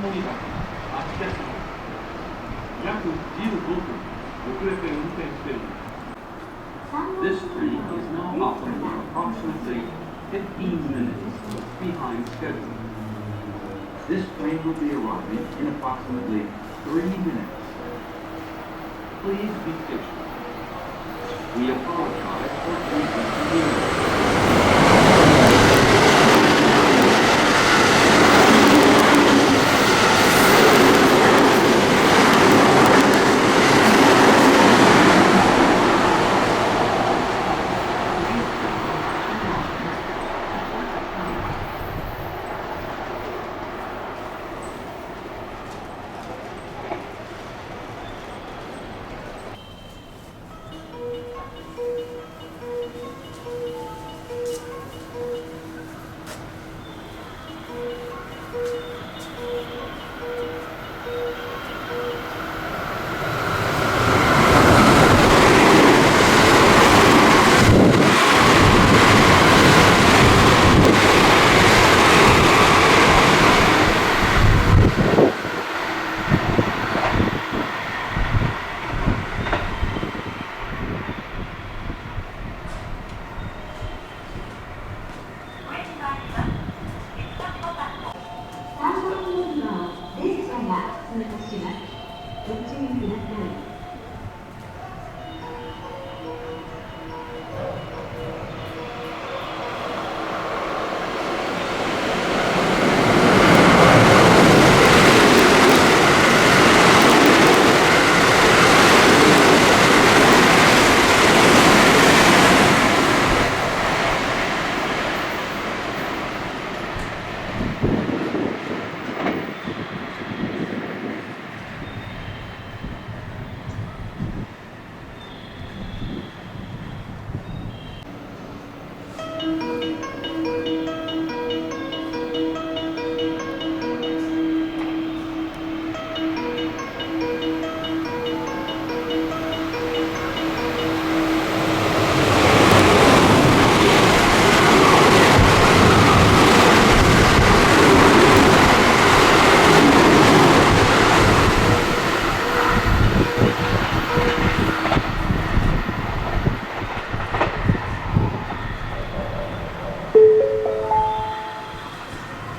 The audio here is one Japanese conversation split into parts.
乗り場から秋田市まで約15分遅れて運転しています。This train is now operating approximately 15 minutes behind schedule. This train will be arriving in approximately 3 minutes. Please be patient. We apologize for the inconvenience.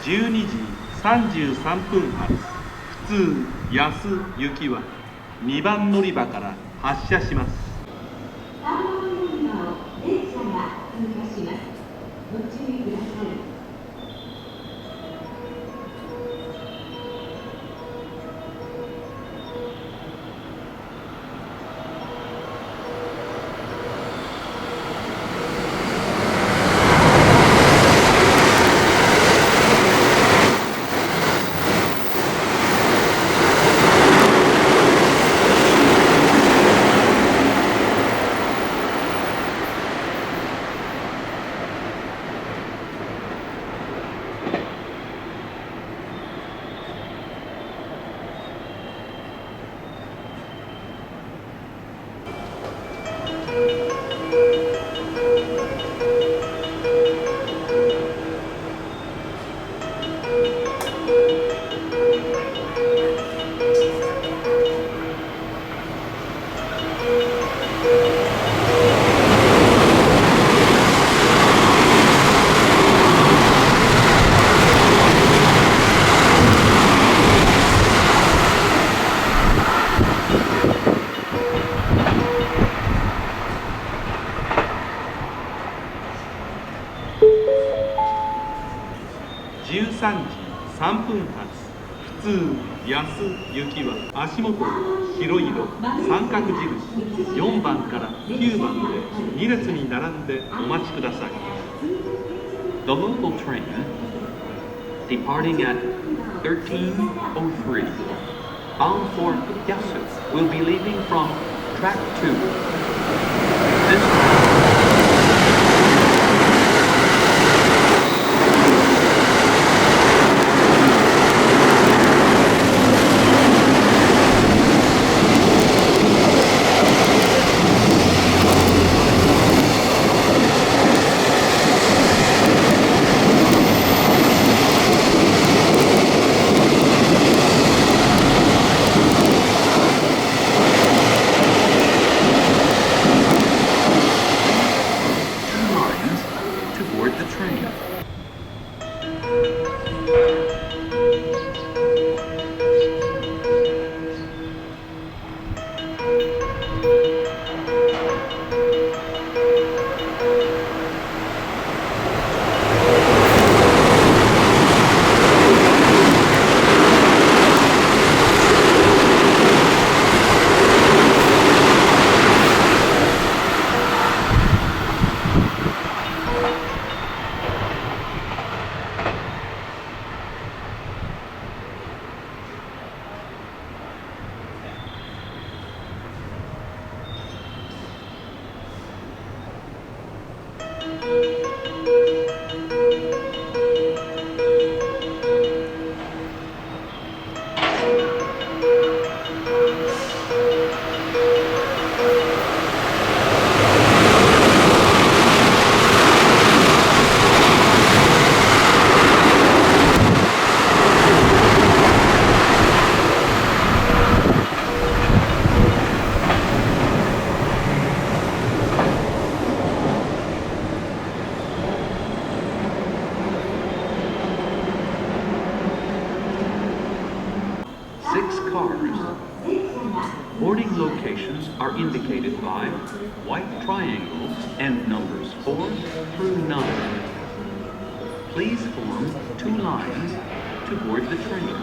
12時33分発普通安行きは2番乗り場から発車します。3番乗り場を電車が通過します。ご注意ください。13時3分発普通安行きは足元白色三角印4番から9番で2列に並んでお待ちください。 The local train departing at 13:03 bound for Yasu will be leaving from track 2. This Six cars. Boarding locations are indicated by white triangles and numbers 4 through 9. Please form 2 lines to board the train.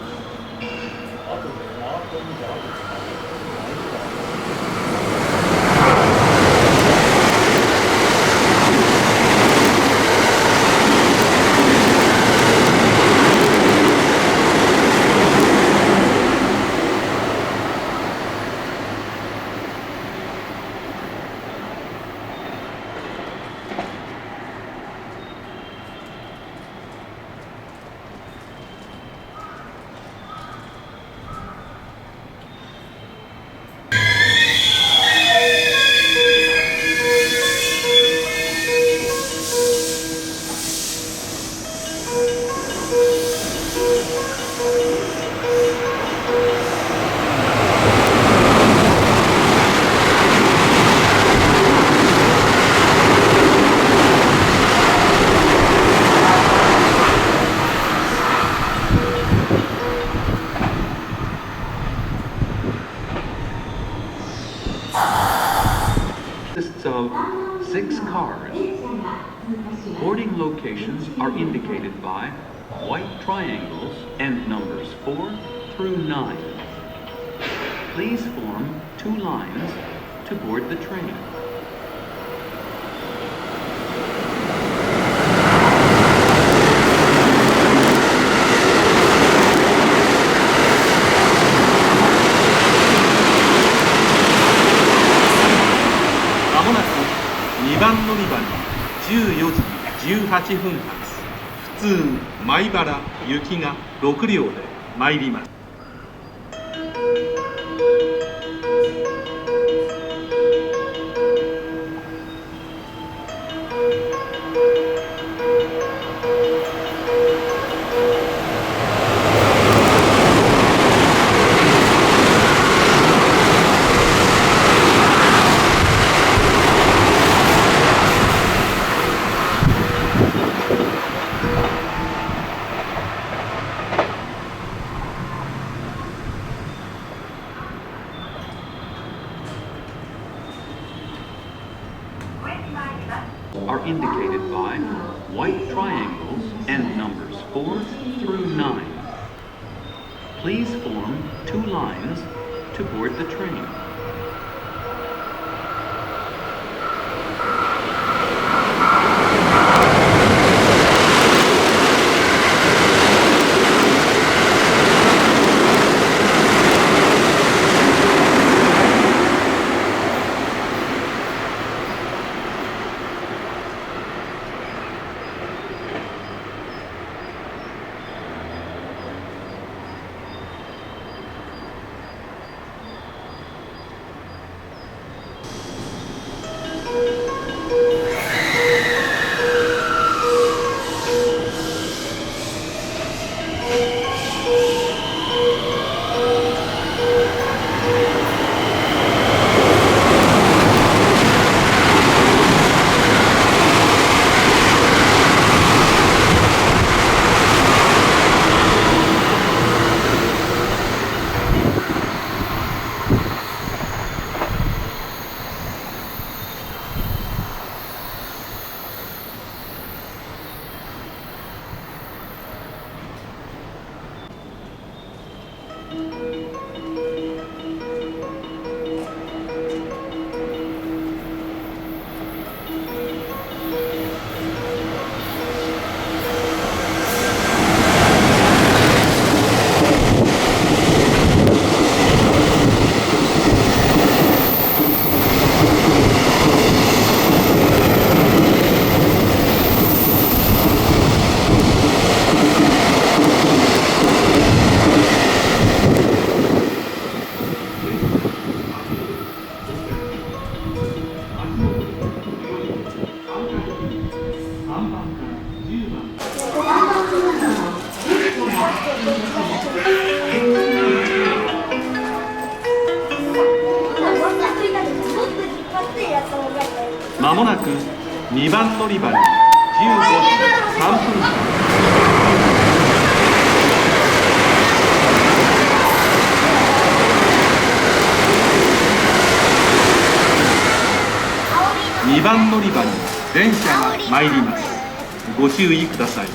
Consists of 6 cars. Boarding locations are indicated by white triangles and numbers 4 through 9. Please form 2 lines to board the train.乗り場に14時18分発普通米原行きが6両で参ります。Are indicated by white triangles and numbers 4 through 9. Please form 2 lines to board the train. もなく2番乗り場に15時3分発2番乗り場に電車が参ります。ご注意ください。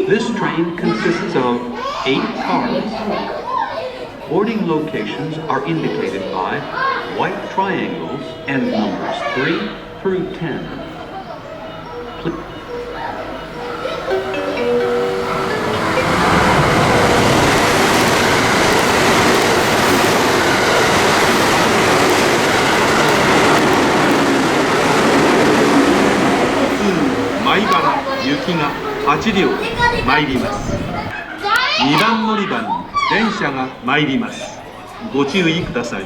This train consists of 8 cars. Boarding locations are indicated by white triangles and numbers 3 through 10. Pl- 米原行きが8両で参ります。2番乗り場に電車が参ります。ご注意ください。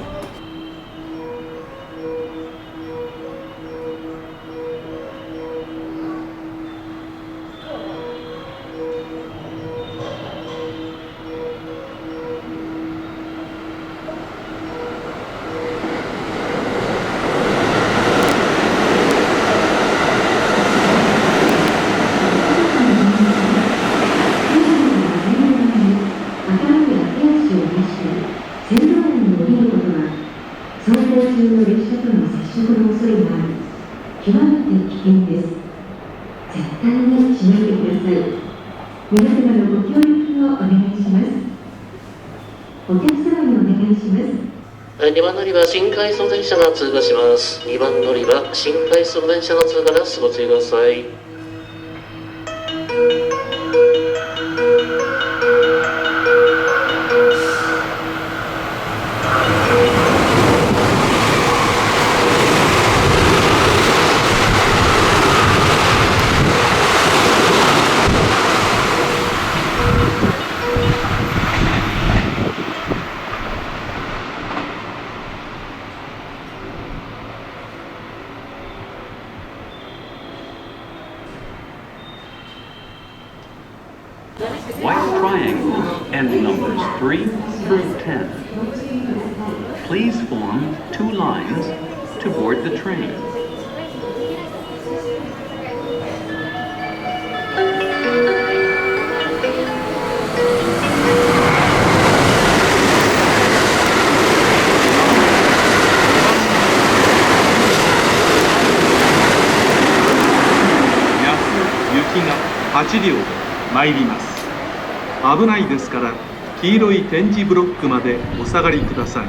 走行中の列車との接触の恐れがあり、極めて危険です。絶対にしないでください。皆様のご協力をお願いします。お客様にお願いします。2番乗り場新快速電車が通過します。2番乗り場新快速電車の通過です。ご注意ください。White triangles and numbers 3 through 10. Please form 2 lines to board the train. Yasu Yukiが8両で参ります。危ないですから黄色い点字ブロックまでお下がりください。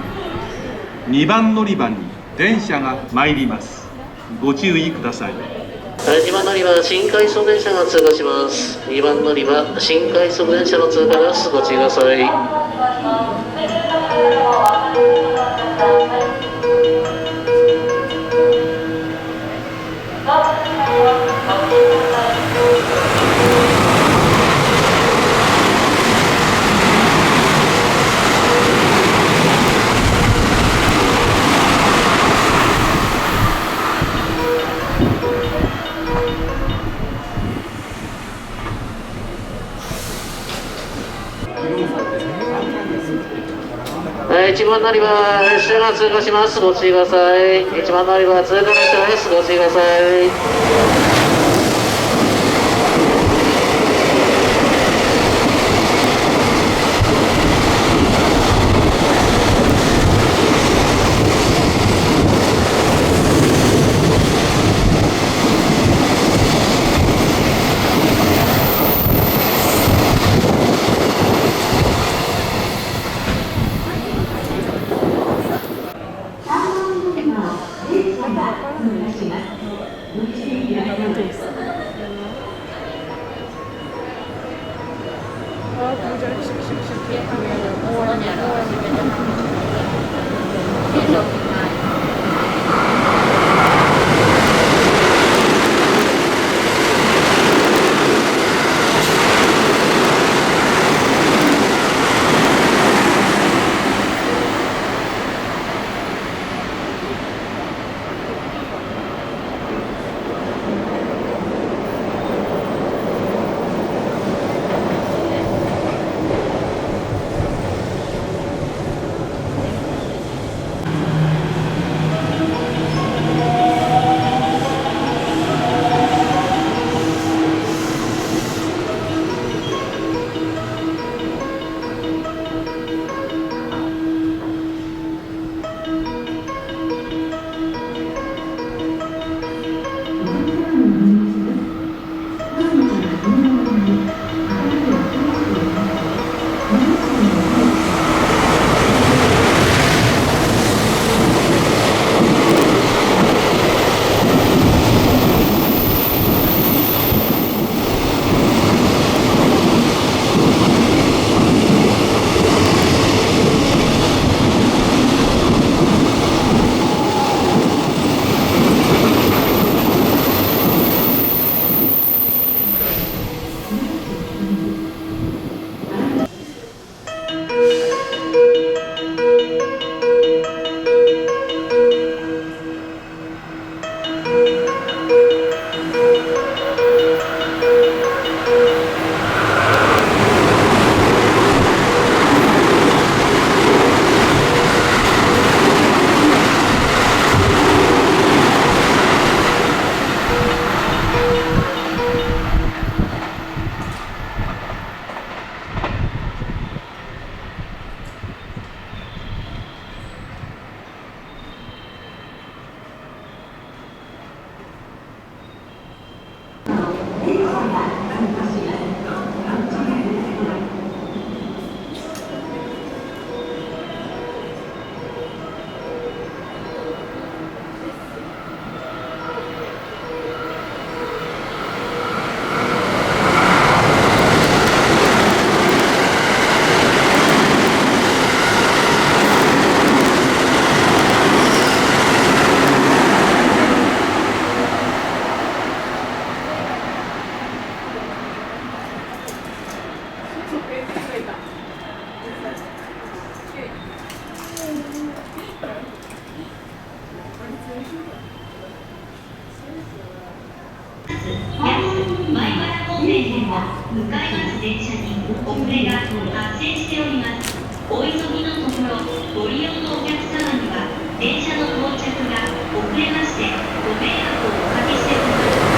2番乗り場に電車が参ります。ご注意ください。2番乗り場新快速電車が通過します。2番乗り場新快速電車の通過です。ご注意ください。1番乗り場列車が通過します。ご注意ください。1番乗り場通過列車です。ご注意ください。米原方面へは向かいます電車に遅れが発生しております。お急ぎのところ、ご利用のお客様には電車の到着が遅れましてご迷惑をおかけしております。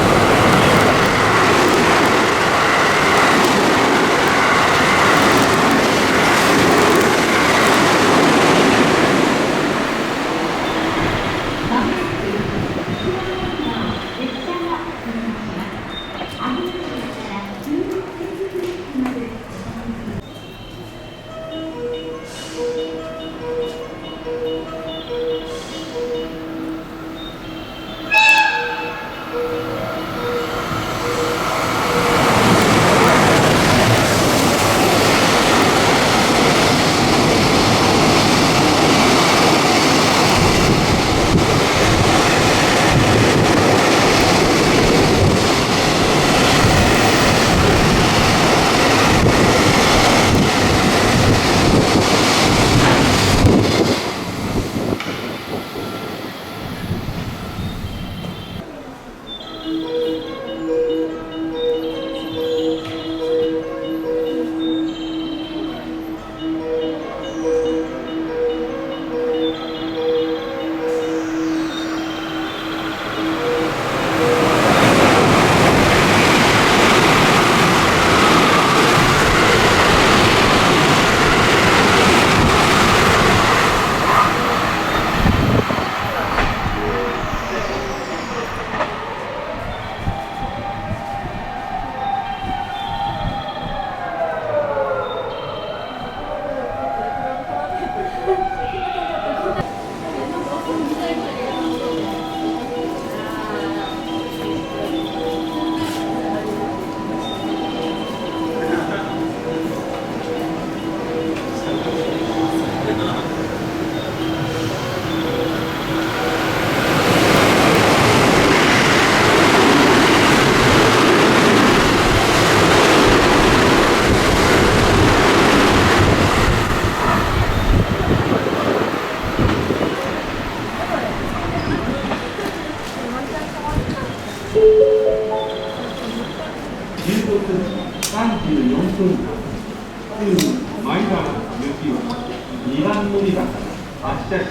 2番乗り場から発車し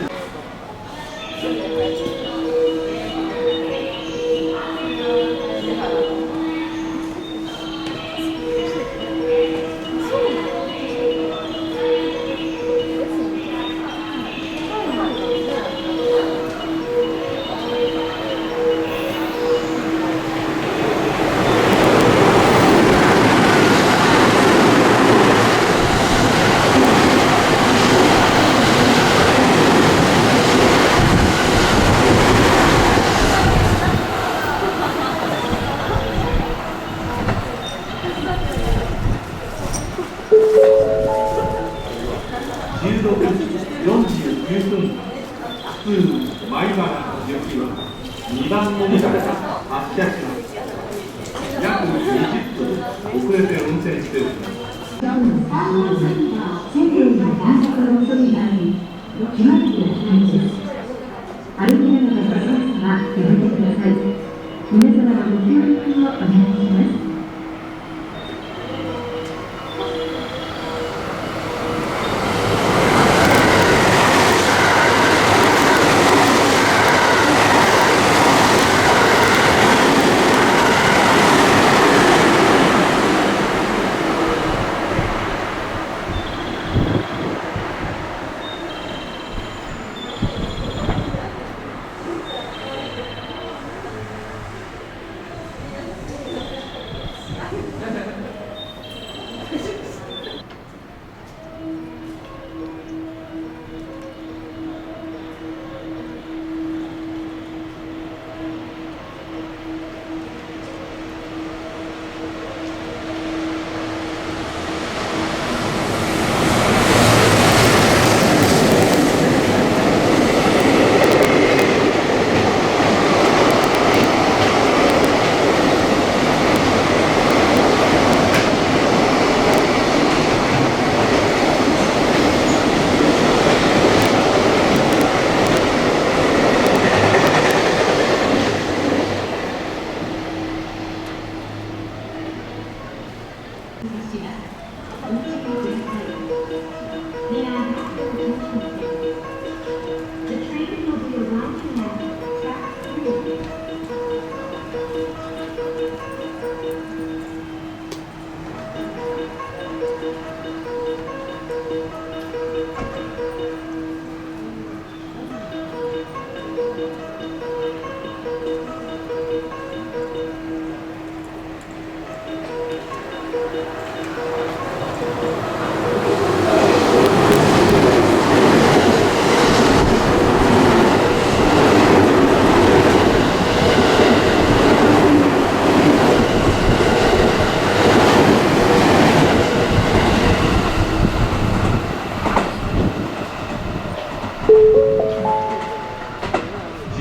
米原行きは2番乗り場から発車します。約20分遅れて運転しております。線路に短冊の恐れがあり、極めて危険です。歩きながらの操作はやめてください。皆様のご協力をお願いします。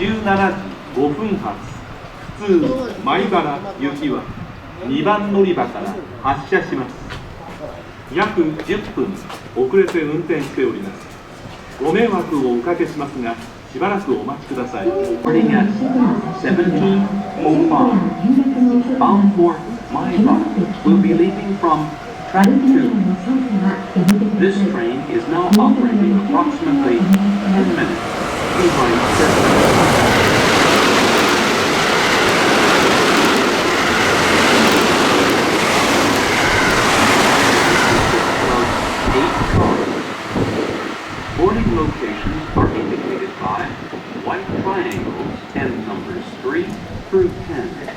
17時5分発普通米原行きは2番乗り場から発車します。約10分遅れて運転しております。ご迷惑をおかけしますが、しばらくお待ちください。 Boarding at 17:05, bound for Maibara, will be leaving from track 2. This train is now operating approximately 10 minutes behind schedule. Boarding locations are indicated by white triangles and numbers 3 through 10.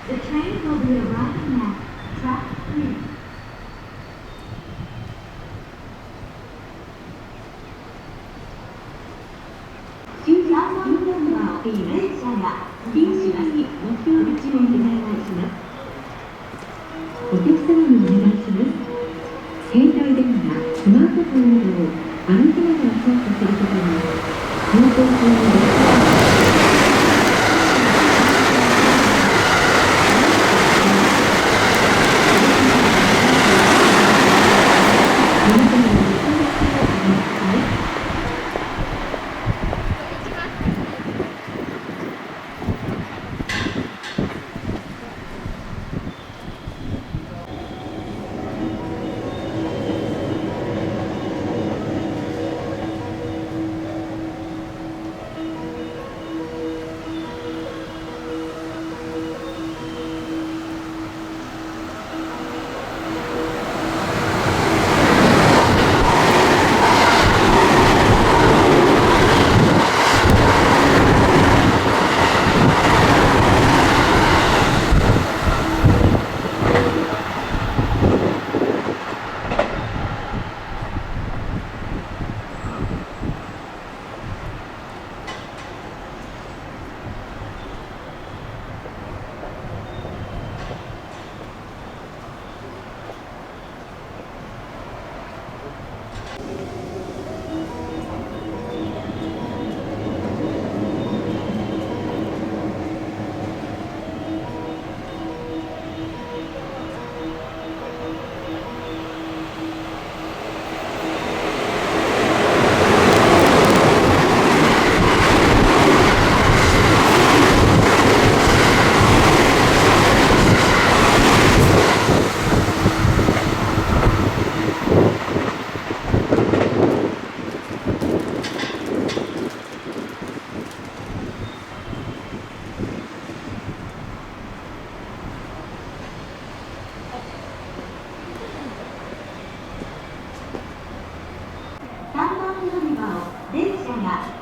The train will be arriving at track 3. 終点の運転は電車や電車に目標口をお願いします。お客様にお願いします。携帯電話、スマートフォンなどをあなた方が操作することに運行中の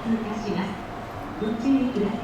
通過します。ご注意ください。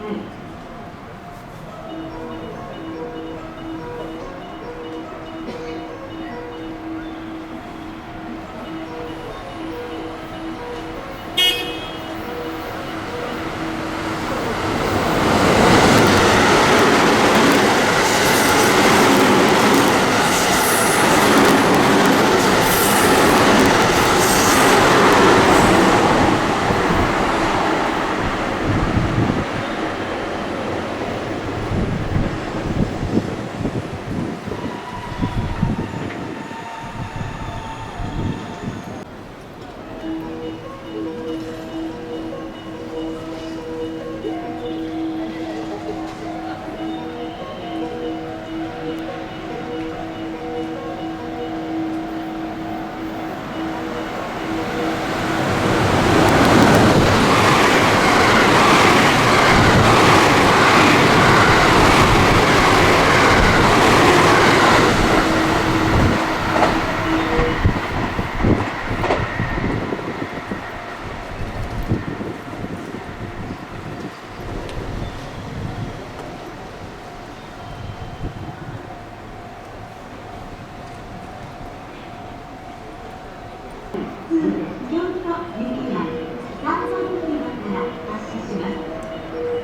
京都駅前3番乗り場から発車します。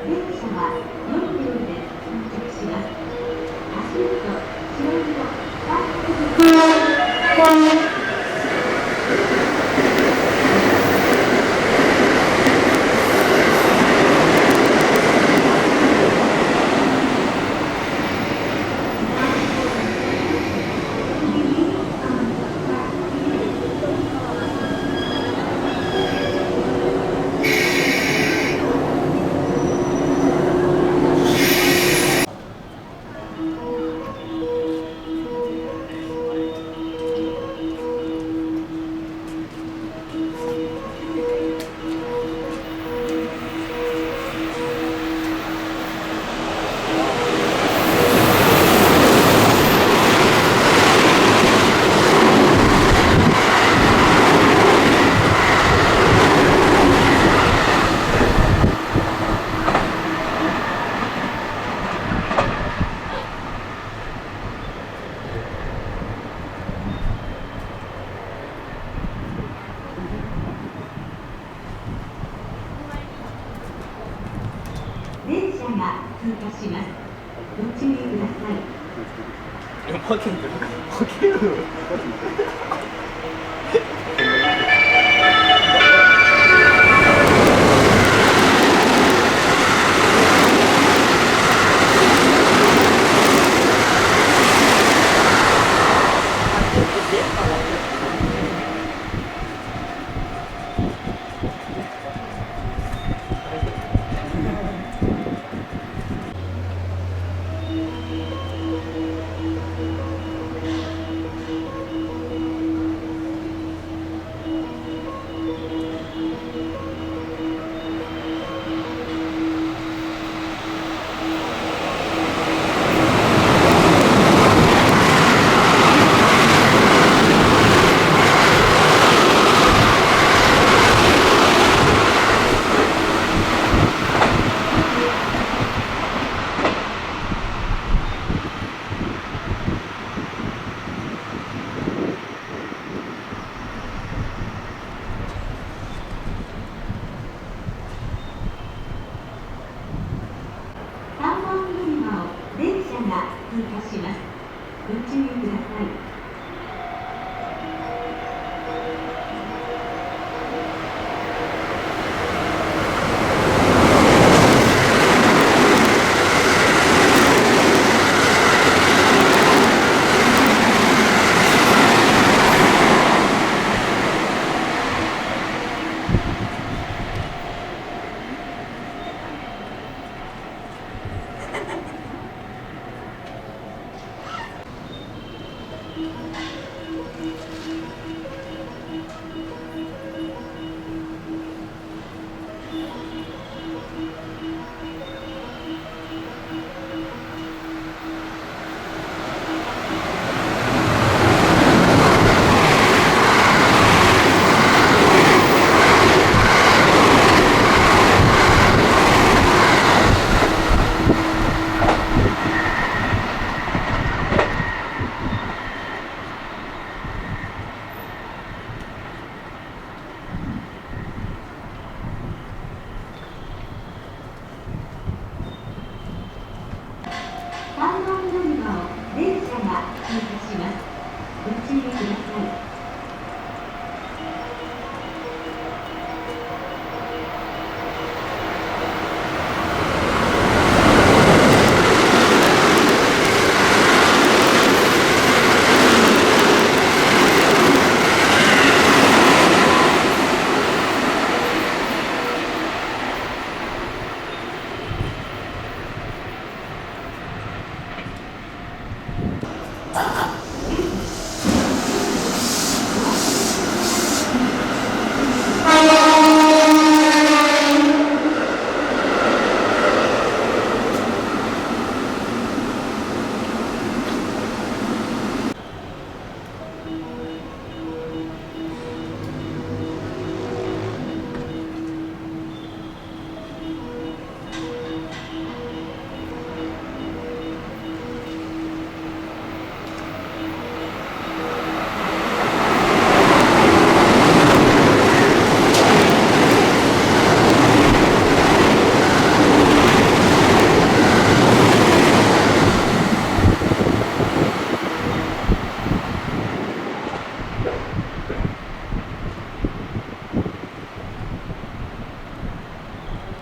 電車は4両で到着します。足元、白色、バック電車が通過します。ご注意ください。負ける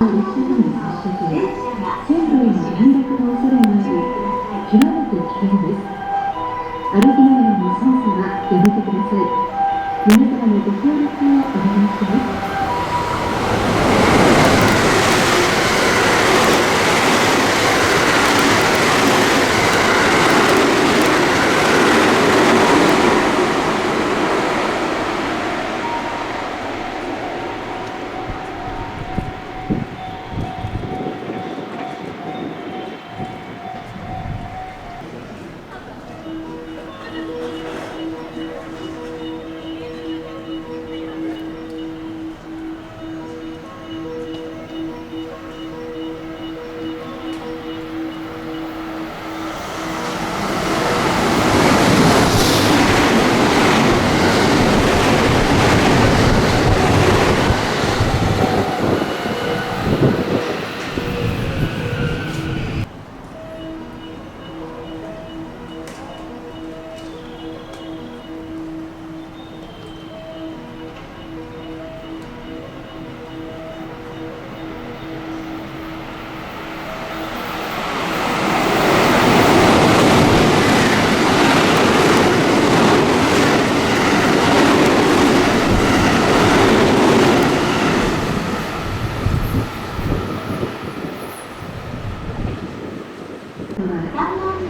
列車との接触や線路への転落の恐れがあり、極めて危険です。歩きながらの操作はやめてください。皆様のご協力をお願いします。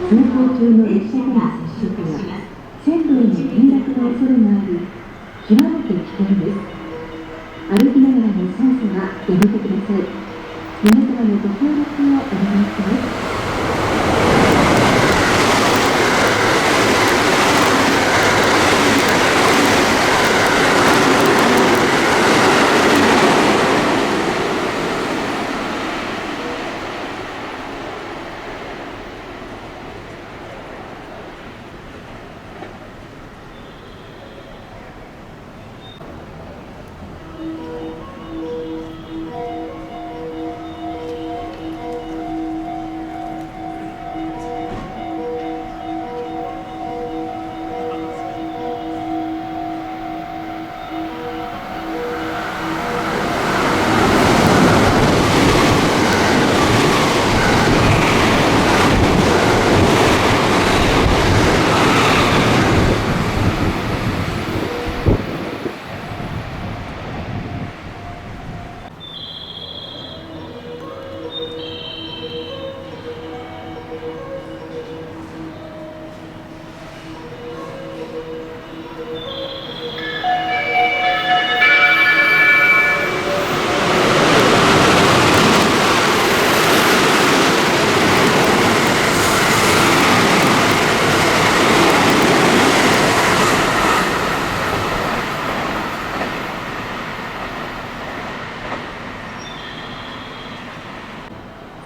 通行中の列車との接触や線路への転落の恐れがあり、極めて危険です。歩きながらの操作はやめてください。皆様のご協力をお願いします。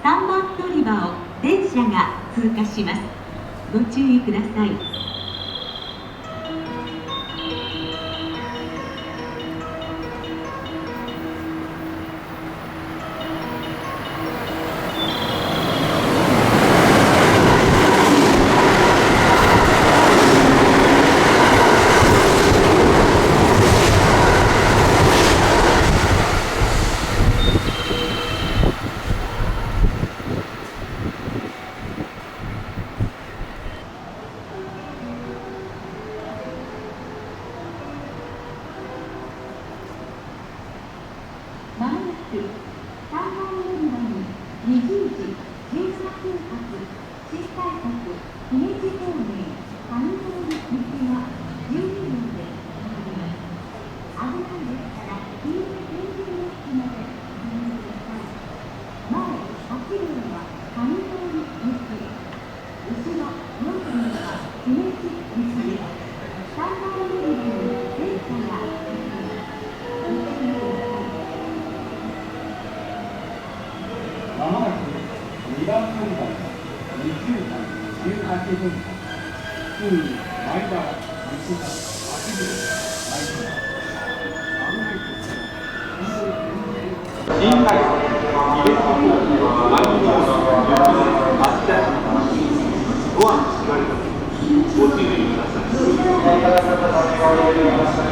3番乗り場を電車が通過します。ご注意ください。まもなく3番乗り場に20時18分発新快速姫路方面上通り行きが12分で止まります。危ないですから黄色い点字ブロックまでお進みください。前8両は上通り行き、後ろ4両は姫路行きです。3番乗り場に電車が行きます。ご注意ください。まもなく2番乗り場20時18分発普通に前田西田8秒前田危ないですから新快速姫路方面上通り発車します。ご案内します。ご注意ください。